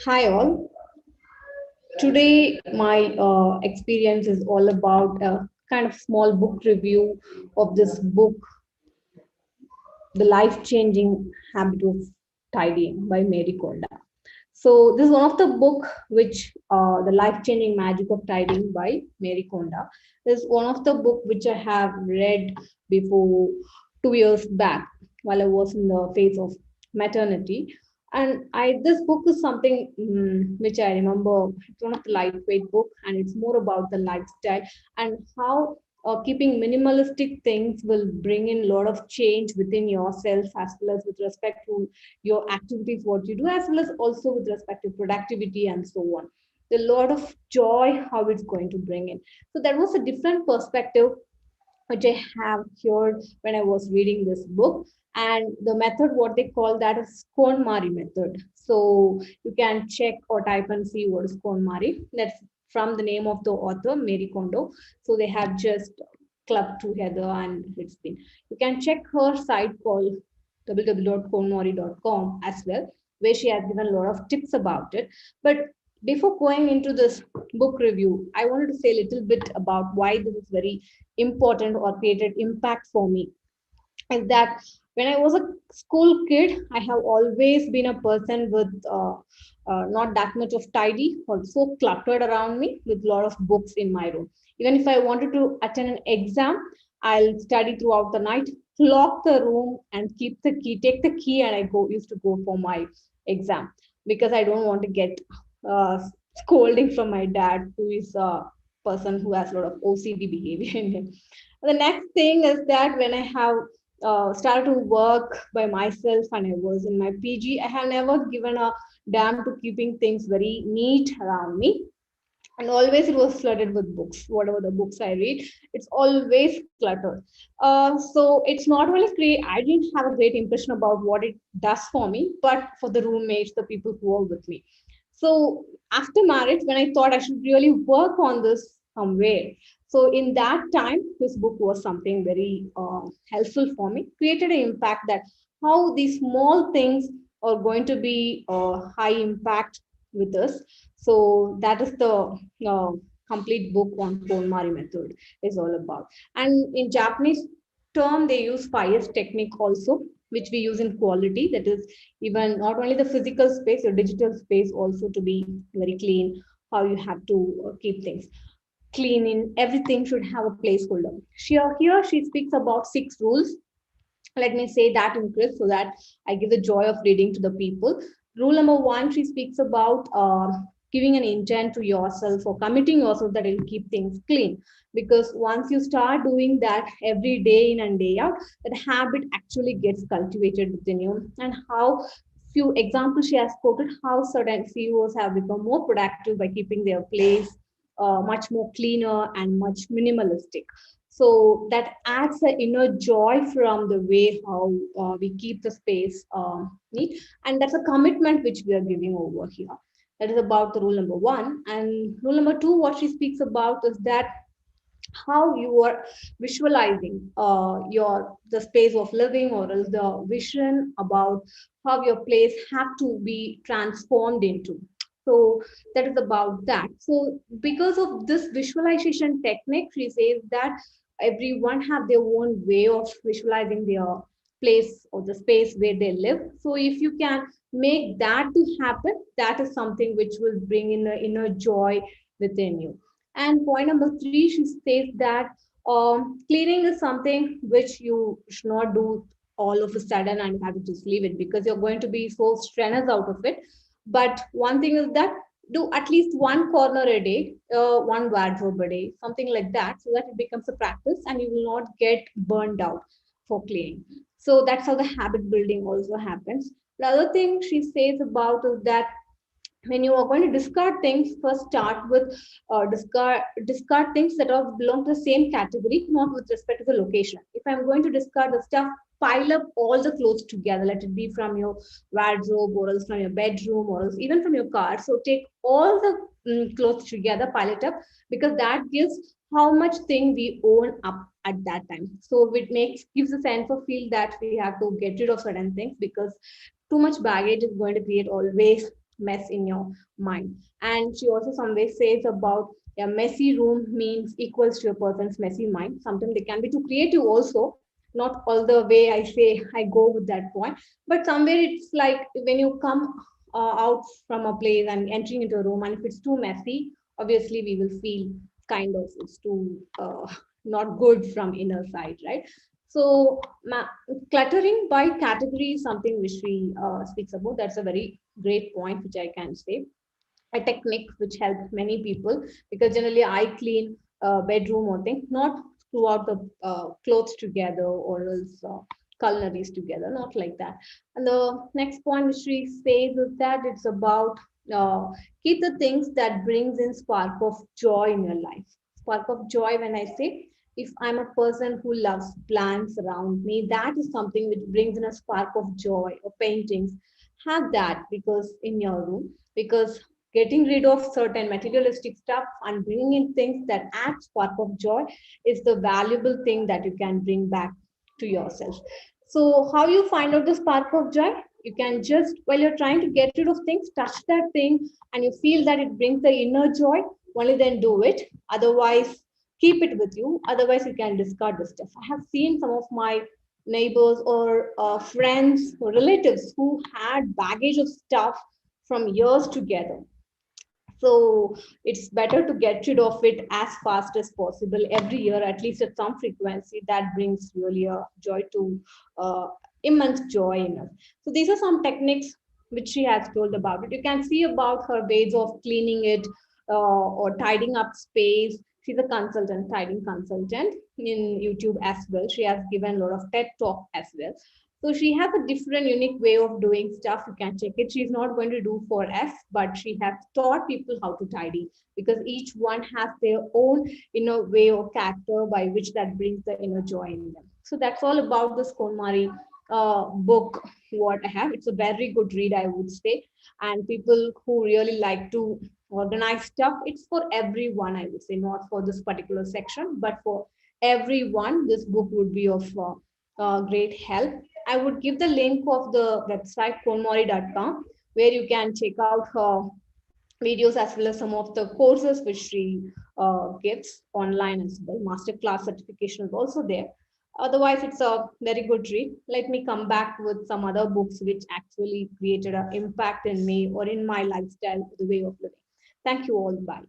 Hi all. Today my experience is all about a kind of small book review of this book, The Life-Changing Habit of Tidying by Marie Kondo. So this is one of the book which The Life-Changing Magic of Tidying by Marie Kondo. This is one of the book which I have read before 2 years back while I was in the phase of maternity. And I this book is something which I remember. It's one of the lightweight book, and it's more about the lifestyle and how keeping minimalistic things will bring in a lot of change within yourself, as well as with respect to your activities, what you do, as well as also with respect to productivity and so on. A lot of joy how it's going to bring in. So that was a different perspective which I have heard when I was reading this book. And the method, what they call that is Kon Mari method. So you can check or type and see what is Kon Mari. That's from the name of the author, Marie Kondo. So they have just clubbed together and it's been. You can check her site called www.konmari.com as well, where she has given a lot of tips about it. But before going into this book review, I wanted to say a little bit about why this is very important or created impact for me. Is that when I was a school kid, I have always been a person with not that much of tidy, also cluttered around me with a lot of books in my room. Even if I wanted to attend an exam, I'll study throughout the night, lock the room, and keep the key, take the key, and I go used to go for my exam because I don't want to get uh, scolding from my dad, who is a person who has a lot of OCD behavior in him. The next thing is that when I have started to work by myself and I was in my PG, I have never given a damn to keeping things very neat around me. And always it was flooded with books. Whatever the books I read, it's always cluttered. So it's not only great. I didn't have a great impression about what it does for me, but for the roommates, the people who are with me. So after marriage, when I thought I should really work on this somewhere, so in that time, this book was something very helpful for me. Created an impact that how these small things are going to be high impact with us. So that is the uh, complete book on Kon Mari method is all about. And in Japanese term, they use fires technique also, which we use in quality. That is even not only the physical space, your digital space also to be very clean. How you have to keep things clean in everything should have a placeholder. Here she speaks about 6 rules. Let me say that in crisp so that I give the joy of reading to the people. Rule number one, she speaks about giving an intent to yourself or committing yourself that you'll keep things clean. Because once you start doing that every day in and day out, that habit actually gets cultivated within you. And how few examples she has quoted how certain CEOs have become more productive by keeping their place much more cleaner and much minimalistic. So that adds an inner joy from the way how we keep the space neat, and that's a commitment which we are giving over here. That is about the rule number one. And rule number two, what she speaks about is that how you are visualizing your the space of living or else the vision about how your place have to be transformed into. So that is about that. So because of this visualization technique, she says that everyone have their own way of visualizing their place or the space where they live. So if you can make that to happen, that is something which will bring in the inner joy within you. And point number three, she says that cleaning is something which you should not do all of a sudden and have to just leave it because you're going to be so strenuous out of it. But one thing is that do at least one corner a day, one wardrobe a day, something like that, so that it becomes a practice and you will not get burned out for cleaning. So that's how the habit building also happens. The other thing she says about is that when you are going to discard things, first start with discard things that are belong to the same category, not with respect to the location. If I'm going to discard the stuff, pile up all the clothes together. Let it be from your wardrobe, or else from your bedroom, or else even from your car. So take all the clothes together, pile it up, because that gives how much thing we own up at that time. So it makes gives a sense of feel that we have to get rid of certain things because too much baggage is going to create always mess in your mind. And she also some way says about a messy room means equals to a person's messy mind. Sometimes they can be too creative also. Not all the way I say I go with that point, but somewhere it's like when you come out from a place and entering into a room, and if it's too messy, obviously we will feel kind of it's too not good from inner side, right? So cluttering by category is something which we speaks about. That's a very great point, which I can say a technique which helps many people, because generally I clean bedroom or thing, not throughout the clothes together or else culinaries together, not like that. And the next point which she says is that it's about uh, keep the things that brings in spark of joy in your life. Spark of joy, when I say, if I'm a person who loves plants around me, that is something which brings in a spark of joy. Or paintings, have that because in your room, because getting rid of certain materialistic stuff and bringing in things that add spark of joy is the valuable thing that you can bring back to yourself. So how you find out the spark of joy? You can just, while you're trying to get rid of things, touch that thing and you feel that it brings the inner joy, only then do it. Otherwise, keep it with you. Otherwise, you can discard the stuff. I have seen some of my neighbors or friends or relatives who had baggage of stuff from years together. So it's better to get rid of it as fast as possible every year, at least at some frequency. That brings really a joy to uh, immense joy in us. So these are some techniques which she has told about it. You can see about her ways of cleaning it or tidying up space. She's a consultant, tidying consultant in YouTube as well. She has given a lot of TED talk as well. So she has a different, unique way of doing stuff. You can check it. She's not going to do for us, but she has taught people how to tidy, because each one has their own way or character by which that brings the inner joy in them. So that's all about this Kon Mari book. What I have, it's a very good read, I would say, and people who really like to organize stuff. It's for everyone, I would say, not for this particular section, but for everyone. This book would be of great help. I would give the link of the website konmari.com, where you can check out her videos as well as some of the courses which she gives online as well. Masterclass certification is also there. Otherwise, it's a very good read. Let me come back with some other books which actually created an impact in me or in my lifestyle, the way of living. Thank you all. Bye.